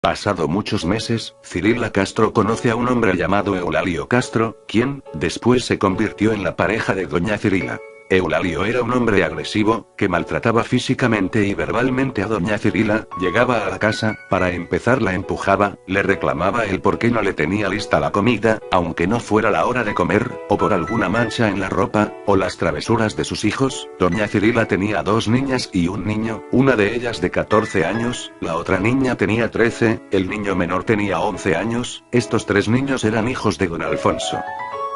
Pasado muchos meses, Cirila Castro conoce a un hombre llamado Eulalio Castro, quien, después se convirtió en la pareja de doña Cirila. Eulalio era un hombre agresivo, que maltrataba físicamente y verbalmente a doña Cirila, llegaba a la casa, para empezar la empujaba, le reclamaba el por qué no le tenía lista la comida, aunque no fuera la hora de comer, o por alguna mancha en la ropa, o las travesuras de sus hijos. Doña Cirila tenía 2 niñas y un niño, una de ellas de 14 años, la otra niña tenía 13, el niño menor tenía 11 años, estos 3 niños eran hijos de don Alfonso.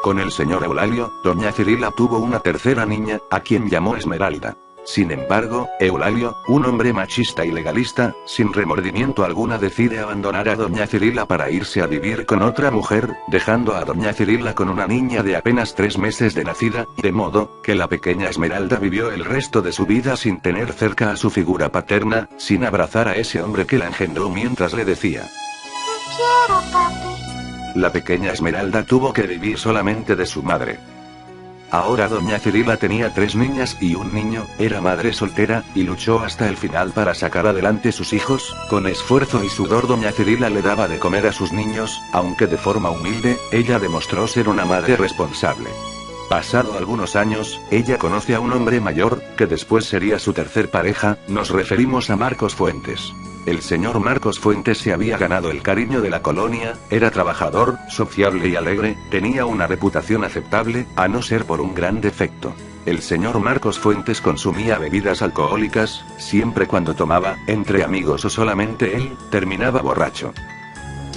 Con el señor Eulalio, doña Cirila tuvo una tercera niña, a quien llamó Esmeralda. Sin embargo, Eulalio, un hombre machista y legalista, sin remordimiento alguna decide abandonar a doña Cirila para irse a vivir con otra mujer, dejando a doña Cirila con una niña de apenas 3 meses de nacida, de modo, que la pequeña Esmeralda vivió el resto de su vida sin tener cerca a su figura paterna, sin abrazar a ese hombre que la engendró mientras le decía: "Te quiero, papi". La pequeña Esmeralda tuvo que vivir solamente de su madre. Ahora doña Cirila tenía 3 niñas y un niño, era madre soltera, y luchó hasta el final para sacar adelante sus hijos. Con esfuerzo y sudor doña Cirila le daba de comer a sus niños, aunque de forma humilde, ella demostró ser una madre responsable. Pasado algunos años, ella conoce a un hombre mayor, que después sería su tercer pareja, nos referimos a Marcos Fuentes. El señor Marcos Fuentes se había ganado el cariño de la colonia, era trabajador, sociable y alegre, tenía una reputación aceptable, a no ser por un gran defecto. El señor Marcos Fuentes consumía bebidas alcohólicas, siempre cuando tomaba, entre amigos o solamente él, terminaba borracho.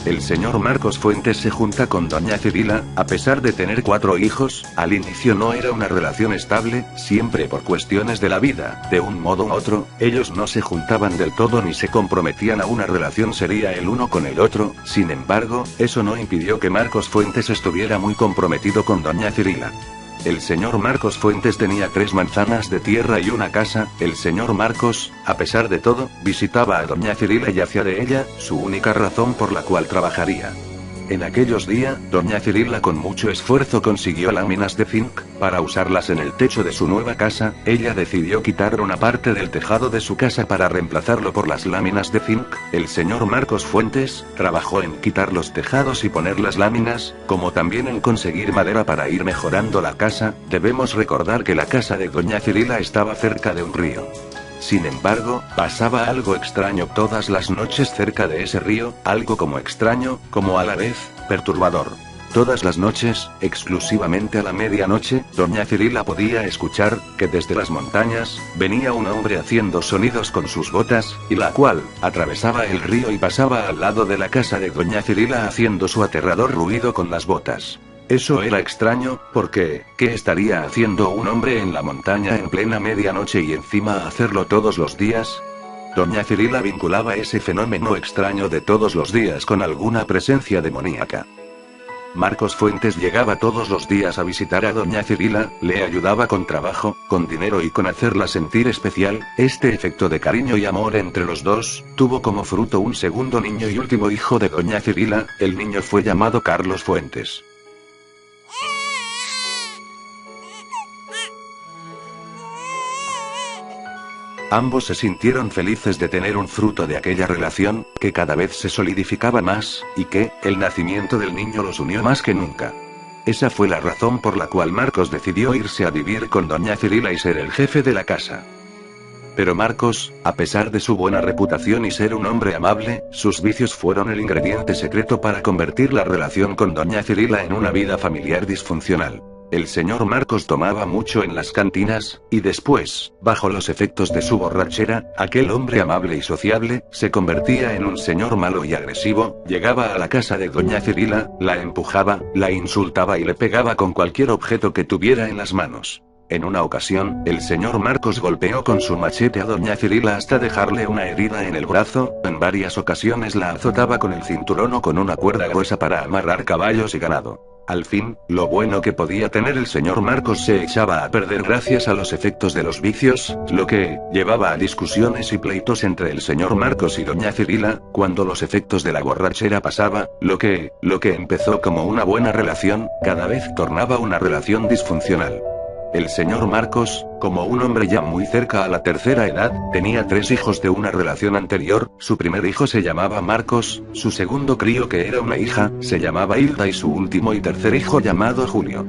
El señor Marcos Fuentes se junta con doña Cirila, a pesar de tener 4 hijos, al inicio no era una relación estable, siempre por cuestiones de la vida, de un modo u otro, ellos no se juntaban del todo ni se comprometían a una relación seria el uno con el otro. Sin embargo, eso no impidió que Marcos Fuentes estuviera muy comprometido con doña Cirila. El señor Marcos Fuentes tenía 3 manzanas de tierra y una casa. El señor Marcos, a pesar de todo, visitaba a doña Cirila y hacía de ella su única razón por la cual trabajaría. En aquellos días, doña Cirila con mucho esfuerzo consiguió láminas de zinc, para usarlas en el techo de su nueva casa. Ella decidió quitar una parte del tejado de su casa para reemplazarlo por las láminas de zinc. El señor Marcos Fuentes, trabajó en quitar los tejados y poner las láminas, como también en conseguir madera para ir mejorando la casa. Debemos recordar que la casa de doña Cirila estaba cerca de un río. Sin embargo, pasaba algo extraño todas las noches cerca de ese río, algo como extraño, como a la vez, perturbador. Todas las noches, exclusivamente a la medianoche, doña Cirila podía escuchar, que desde las montañas, venía un hombre haciendo sonidos con sus botas, y la cual, atravesaba el río y pasaba al lado de la casa de doña Cirila haciendo su aterrador ruido con las botas. Eso era extraño, porque, ¿qué estaría haciendo un hombre en la montaña en plena medianoche y encima hacerlo todos los días? Doña Cirila vinculaba ese fenómeno extraño de todos los días con alguna presencia demoníaca. Marcos Fuentes llegaba todos los días a visitar a doña Cirila, le ayudaba con trabajo, con dinero y con hacerla sentir especial. Este efecto de cariño y amor entre los dos, tuvo como fruto un segundo niño y último hijo de doña Cirila. El niño fue llamado Carlos Fuentes. Ambos se sintieron felices de tener un fruto de aquella relación, que cada vez se solidificaba más, y que, el nacimiento del niño los unió más que nunca. Esa fue la razón por la cual Marcos decidió irse a vivir con doña Cirila y ser el jefe de la casa. Pero Marcos, a pesar de su buena reputación y ser un hombre amable, sus vicios fueron el ingrediente secreto para convertir la relación con doña Cirila en una vida familiar disfuncional. El señor Marcos tomaba mucho en las cantinas, y después, bajo los efectos de su borrachera, aquel hombre amable y sociable, se convertía en un señor malo y agresivo. Llegaba a la casa de doña Cirila, la empujaba, la insultaba y le pegaba con cualquier objeto que tuviera en las manos. En una ocasión, el señor Marcos golpeó con su machete a doña Cirila hasta dejarle una herida en el brazo. En varias ocasiones la azotaba con el cinturón o con una cuerda gruesa para amarrar caballos y ganado. Al fin, lo bueno que podía tener el señor Marcos se echaba a perder gracias a los efectos de los vicios, lo que llevaba a discusiones y pleitos entre el señor Marcos y doña Cirila. Cuando los efectos de la borrachera pasaba, lo que empezó como una buena relación, cada vez tornaba una relación disfuncional. El señor Marcos, como un hombre ya muy cerca a la tercera edad, tenía 3 hijos de una relación anterior. Su primer hijo se llamaba Marcos, su segundo crío, que era una hija, se llamaba Hilda, y su último y tercer hijo, llamado Julio.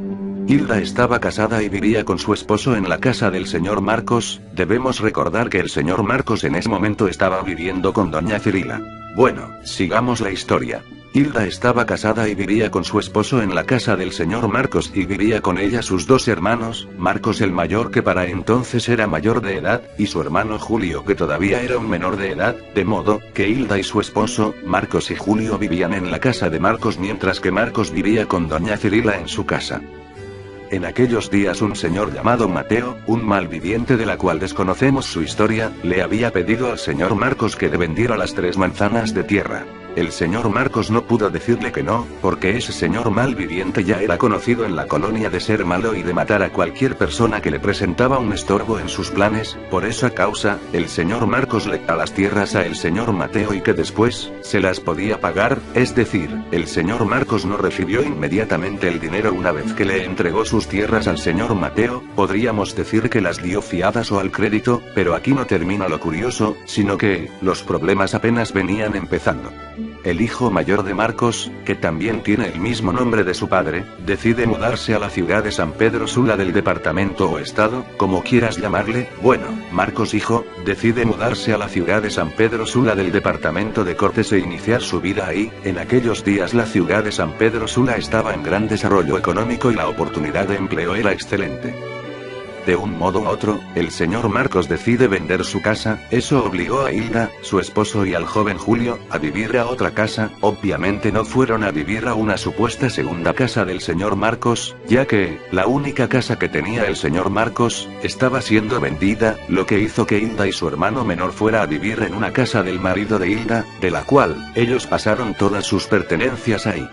Hilda estaba casada y vivía con su esposo en la casa del señor Marcos. Debemos recordar que el señor Marcos en ese momento estaba viviendo con doña Cirila. Bueno, sigamos la historia. Hilda estaba casada y vivía con su esposo en la casa del señor Marcos, y vivía con ella sus 2 hermanos, Marcos el mayor, que para entonces era mayor de edad, y su hermano Julio, que todavía era un menor de edad, de modo que Hilda y su esposo, Marcos y Julio, vivían en la casa de Marcos, mientras que Marcos vivía con doña Cirila en su casa. En aquellos días un señor llamado Mateo, un malviviente de la cual desconocemos su historia, le había pedido al señor Marcos que le vendiera las 3 manzanas de tierra. El señor Marcos no pudo decirle que no, porque ese señor malviviente ya era conocido en la colonia de ser malo y de matar a cualquier persona que le presentaba un estorbo en sus planes. Por esa causa, el señor Marcos le da las tierras a el señor Mateo, y que después se las podía pagar, es decir, el señor Marcos no recibió inmediatamente el dinero una vez que le entregó sus tierras al señor Mateo. Podríamos decir que las dio fiadas o al crédito, pero aquí no termina lo curioso, sino que los problemas apenas venían empezando. El hijo mayor de Marcos, que también tiene el mismo nombre de su padre, decide mudarse a la ciudad de San Pedro Sula del departamento o estado, como quieras llamarle. Bueno, Marcos hijo, decide mudarse a la ciudad de San Pedro Sula del departamento de Cortes e iniciar su vida ahí. En aquellos días la ciudad de San Pedro Sula estaba en gran desarrollo económico y la oportunidad de empleo era excelente. De un modo u otro, el señor Marcos decide vender su casa. Eso obligó a Hilda, su esposo, y al joven Julio a vivir a otra casa. Obviamente no fueron a vivir a una supuesta segunda casa del señor Marcos, ya que la única casa que tenía el señor Marcos estaba siendo vendida, lo que hizo que Hilda y su hermano menor fuera a vivir en una casa del marido de Hilda, de la cual ellos pasaron todas sus pertenencias ahí.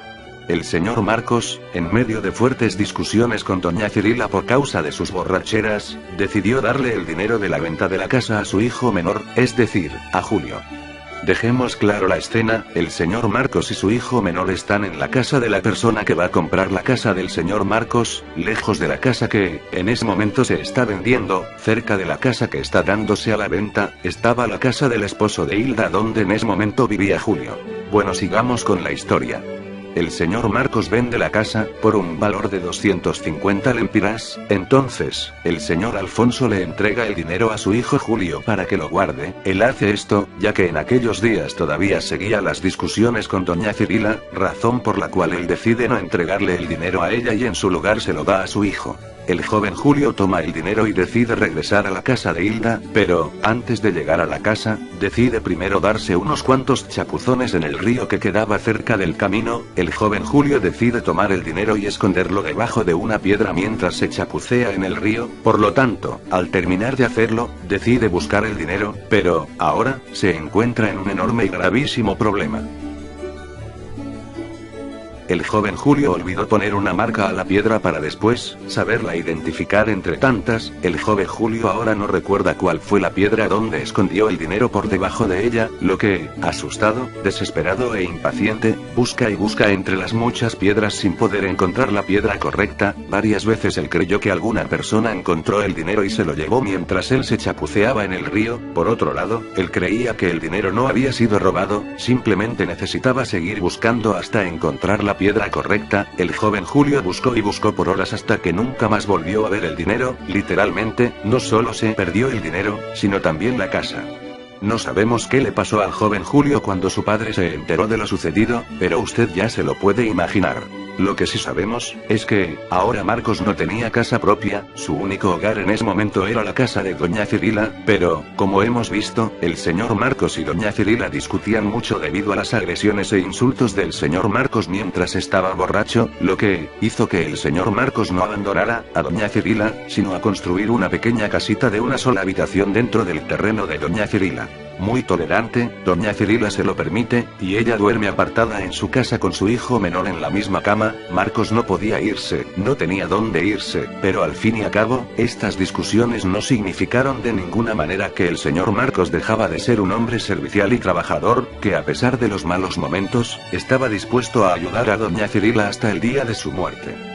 El señor Marcos, en medio de fuertes discusiones con doña Cirila por causa de sus borracheras, decidió darle el dinero de la venta de la casa a su hijo menor, es decir, a Julio. Dejemos claro la escena. El señor Marcos y su hijo menor están en la casa de la persona que va a comprar la casa del señor Marcos, lejos de la casa que, en ese momento, se está vendiendo. Cerca de la casa que está dándose a la venta, estaba la casa del esposo de Hilda, donde en ese momento vivía Julio. Bueno, sigamos con la historia. El señor Marcos vende la casa por un valor de 250 lempiras. Entonces, el señor Alfonso le entrega el dinero a su hijo Julio para que lo guarde. Él hace esto, ya que en aquellos días todavía seguía las discusiones con doña Cirila, razón por la cual él decide no entregarle el dinero a ella y en su lugar se lo da a su hijo. El joven Julio toma el dinero y decide regresar a la casa de Hilda, pero, antes de llegar a la casa, decide primero darse unos cuantos chapuzones en el río que quedaba cerca del camino. El joven Julio decide tomar el dinero y esconderlo debajo de una piedra mientras se chapucea en el río. Por lo tanto, al terminar de hacerlo, decide buscar el dinero, pero, ahora, se encuentra en un enorme y gravísimo problema. El joven Julio olvidó poner una marca a la piedra para después saberla identificar entre tantas. El joven Julio ahora no recuerda cuál fue la piedra donde escondió el dinero por debajo de ella, lo que, asustado, desesperado e impaciente, busca y busca entre las muchas piedras sin poder encontrar la piedra correcta. Varias veces él creyó que alguna persona encontró el dinero y se lo llevó mientras él se chapuceaba en el río. Por otro lado, él creía que el dinero no había sido robado, simplemente necesitaba seguir buscando hasta encontrar la piedra correcta. El joven Julio buscó y buscó por horas hasta que nunca más volvió a ver el dinero. Literalmente, no solo se perdió el dinero, sino también la casa. No sabemos qué le pasó al joven Julio cuando su padre se enteró de lo sucedido, pero usted ya se lo puede imaginar. Lo que sí sabemos, es que, ahora Marcos no tenía casa propia, su único hogar en ese momento era la casa de doña Cirila, pero, como hemos visto, el señor Marcos y doña Cirila discutían mucho debido a las agresiones e insultos del señor Marcos mientras estaba borracho, lo que hizo que el señor Marcos no abandonara a doña Cirila, sino a construir una pequeña casita de una sola habitación dentro del terreno de doña Cirila. Muy tolerante, doña Cirila se lo permite, y ella duerme apartada en su casa con su hijo menor en la misma cama. Marcos no podía irse, no tenía dónde irse, pero al fin y al cabo, estas discusiones no significaron de ninguna manera que el señor Marcos dejaba de ser un hombre servicial y trabajador, que a pesar de los malos momentos, estaba dispuesto a ayudar a doña Cirila hasta el día de su muerte.